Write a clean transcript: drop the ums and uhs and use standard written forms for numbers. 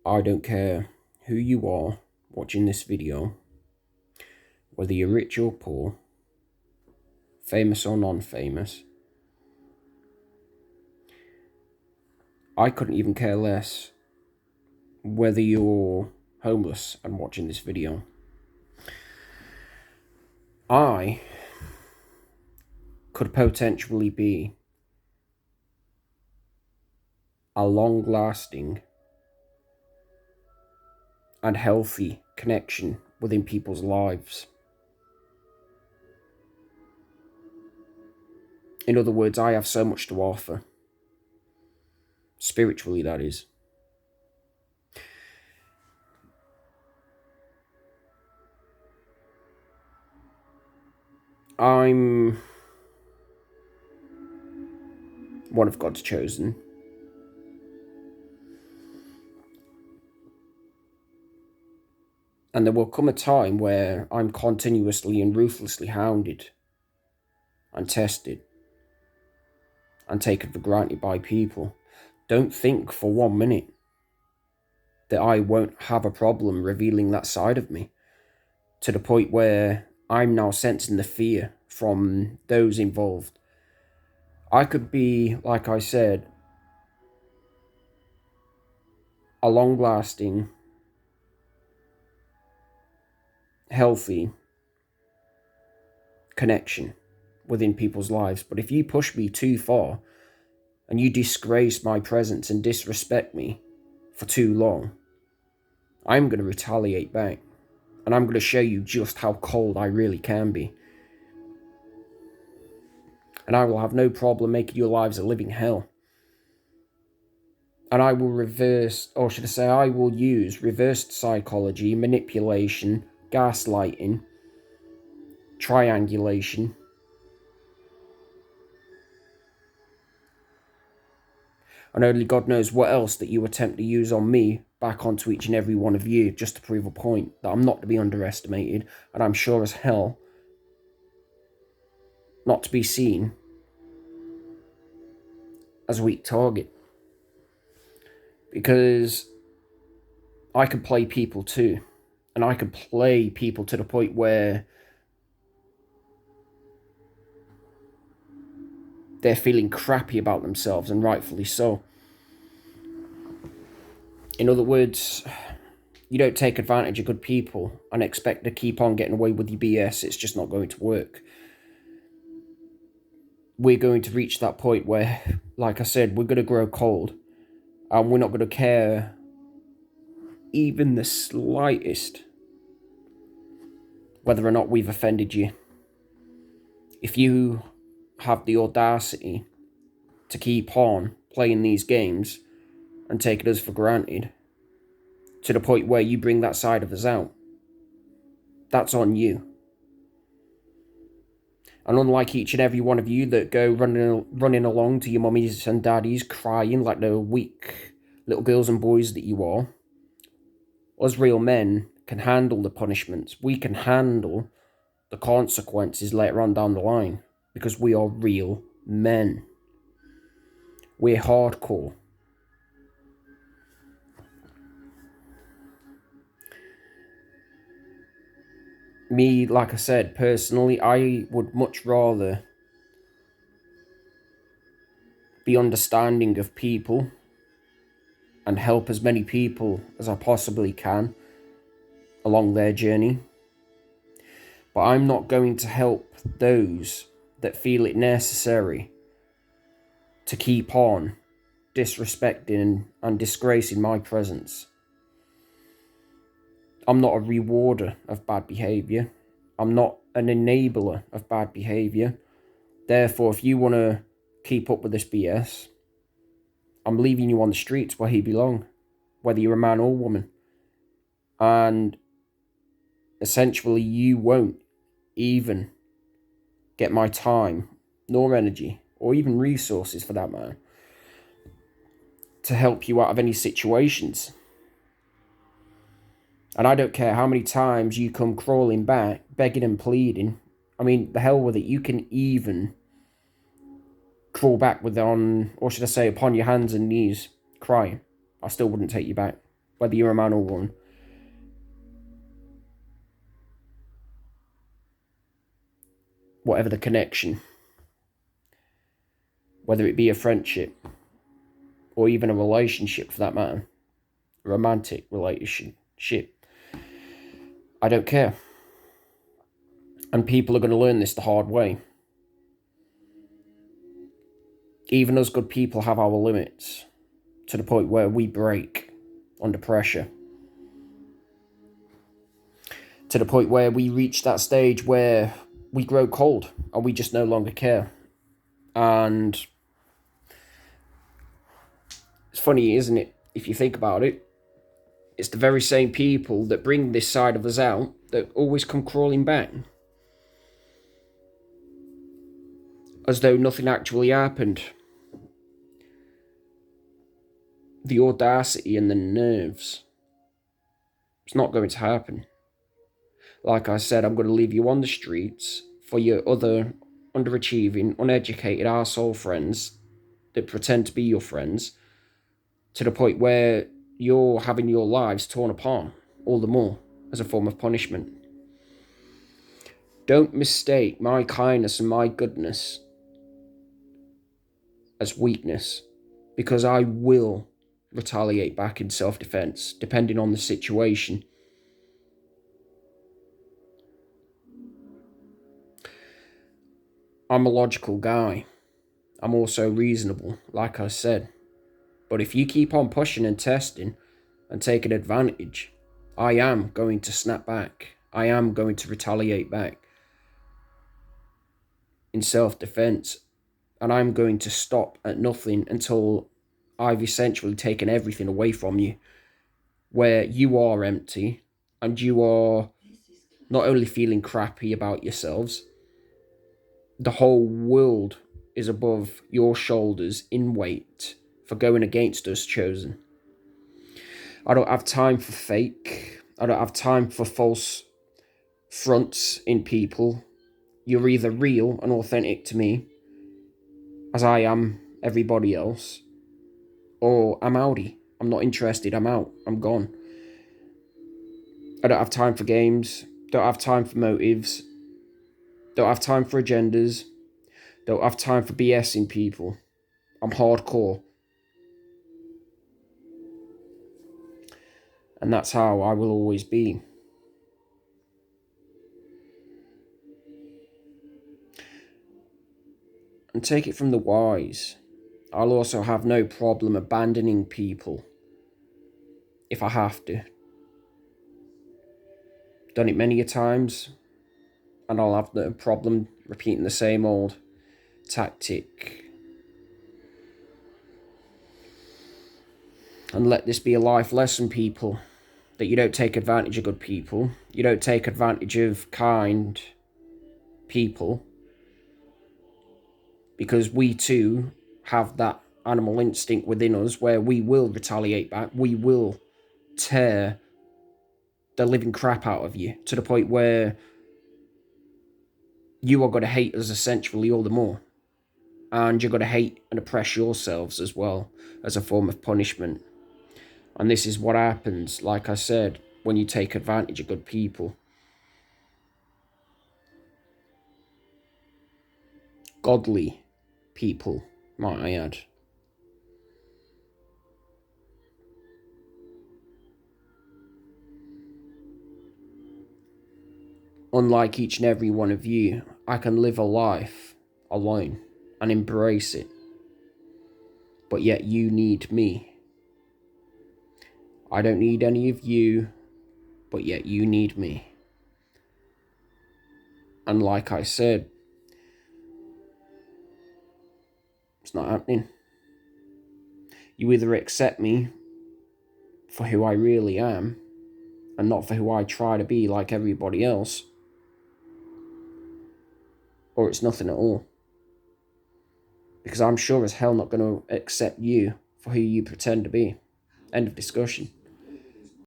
I don't care who you are watching this video, whether you're rich or poor, famous or non-famous. I couldn't even care less whether you're homeless and watching this video. I could potentially be a long-lasting and healthy connection within people's lives. In other words, I have so much to offer. Spiritually, that is. I'm one of God's chosen. And there will come a time where I'm continuously and ruthlessly hounded and tested and taken for granted by people. Don't think for 1 minute that I won't have a problem revealing that side of me, to the point where I'm now sensing the fear from those involved. I could be, like I said, a long-lasting, healthy connection within people's lives. But if you push me too far and you disgrace my presence and disrespect me for too long, I'm going to retaliate back. And I'm going to show you just how cold I really can be. And I will have no problem making your lives a living hell. And I will I will use reversed psychology, manipulation, gaslighting, triangulation, and only God knows what else that you attempt to use on me back onto each and every one of you, just to prove a point that I'm not to be underestimated, and I'm sure as hell not to be seen as a weak target. Because I can play people too, and I can play people to the point where they're feeling crappy about themselves, and rightfully so. In other words, you don't take advantage of good people and expect to keep on getting away with your BS. It's just not going to work. We're going to reach that point where, like I said, we're going to grow cold, and we're not going to care even the slightest whether or not we've offended you. If you have the audacity to keep on playing these games and taking us for granted to the point where you bring that side of us out, that's on you. And unlike each and every one of you that go running along to your mummies and daddies crying like the weak little girls and boys that you are, us real men can handle the punishments. We can handle the consequences later on down the line, because we are real men. We're hardcore. Me, like I said, personally, I would much rather be understanding of people and help as many people as I possibly can along their journey. But I'm not going to help those that feel it necessary to keep on disrespecting and disgracing my presence. I'm not a rewarder of bad behaviour. I'm not an enabler of bad behaviour. Therefore, if you want to keep up with this BS, I'm leaving you on the streets where you belong, whether you're a man or woman. And essentially, you won't even get my time, nor energy, or even resources for that matter, to help you out of any situations. And I don't care how many times you come crawling back, begging and pleading. I mean, the hell with it. You can even crawl back upon your hands and knees, crying. I still wouldn't take you back. whether you're a man or woman. Whatever the connection, whether it be a friendship or even a relationship for that matter, a romantic relationship, I don't care. And people are going to learn this the hard way. Even us good people have our limits, to the point where we break under pressure. To the point where we reach that stage where we grow cold and we just no longer care. And it's funny, isn't it? If you think about it, it's the very same people that bring this side of us out that always come crawling back. As though nothing actually happened. The audacity and the nerves. It's not going to happen. Like I said, I'm going to leave you on the streets for your other underachieving, uneducated arsehole friends that pretend to be your friends, to the point where you're having your lives torn apart all the more as a form of punishment. Don't mistake my kindness and my goodness as weakness, because I will retaliate back in self-defense, depending on the situation. I'm a logical guy. I'm also reasonable, like I said. But if you keep on pushing and testing and taking advantage, I am going to snap back. I am going to retaliate back in self-defense. And I'm going to stop at nothing until I've essentially taken everything away from you, where you are empty and you are not only feeling crappy about yourselves, the whole world is above your shoulders in weight for going against us, Chosen. I don't have time for fake. I don't have time for false fronts in people. You're either real and authentic to me, as I am everybody else, or I'm outie. I'm not interested. I'm out. I'm gone. I don't have time for games. Don't have time for motives. Don't have time for agendas. Don't have time for BSing people. I'm hardcore. And that's how I will always be. And take it from the wise. I'll also have no problem abandoning people if I have to. Done it many a times, and I'll have no problem repeating the same old tactic. And let this be a life lesson, people, that you don't take advantage of good people. You don't take advantage of kind people, because we too have that animal instinct within us where we will retaliate back. We will tear the living crap out of you to the point where you are going to hate us essentially all the more. And you're going to hate and oppress yourselves as well as a form of punishment. And this is what happens, like I said, when you take advantage of good people. Godly people, might I add. Unlike each and every one of you, I can live a life alone and embrace it. But yet you need me. I don't need any of you, but yet you need me. And like I said, it's not happening. You either accept me for who I really am, and not for who I try to be like everybody else, or it's nothing at all. Because I'm sure as hell not going to accept you for who you pretend to be. End of discussion.